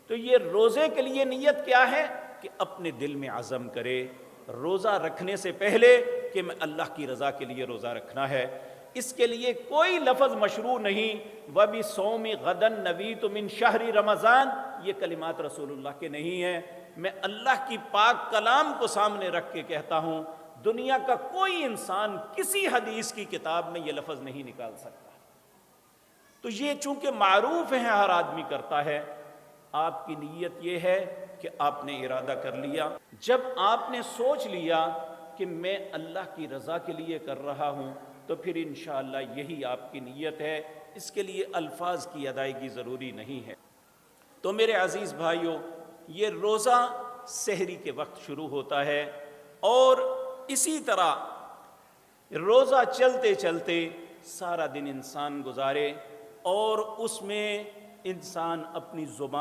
تو یہ روزے کے لیے نیت کیا ہے کہ اپنے دل میں عزم کرے روزہ رکھنے سے پہلے کہ میں اللہ کی رضا کے لیے روزہ رکھنا ہے۔ اس کے لیے کوئی لفظ مشروع نہیں، وَبِصَوْمِ غَدًا نَوِيتُ مِنْ شَهْرِ رمضان، یہ کلمات رسول اللہ کے نہیں ہیں، میں اللہ کی پاک کلام کو سامنے رکھ کے کہتا ہوں، دنیا کا کوئی انسان کسی حدیث کی کتاب میں یہ لفظ نہیں نکال سکتا۔ تو یہ چونکہ معروف ہے، ہر آدمی کرتا ہے، آپ کی نیت یہ ہے کہ آپ نے ارادہ کر لیا۔ جب آپ نے سوچ لیا کہ میں اللہ کی رضا کے لیے کر رہا ہوں تو پھر انشاءاللہ یہی آپ کی نیت ہے، اس کے لیے الفاظ کی ادائیگی ضروری نہیں ہے۔ تو میرے عزیز بھائیوں، یہ روزہ سحری کے وقت شروع ہوتا ہے اور اسی طرح روزہ چلتے چلتے سارا دن انسان گزارے اور اس میں انسان اپنی زبان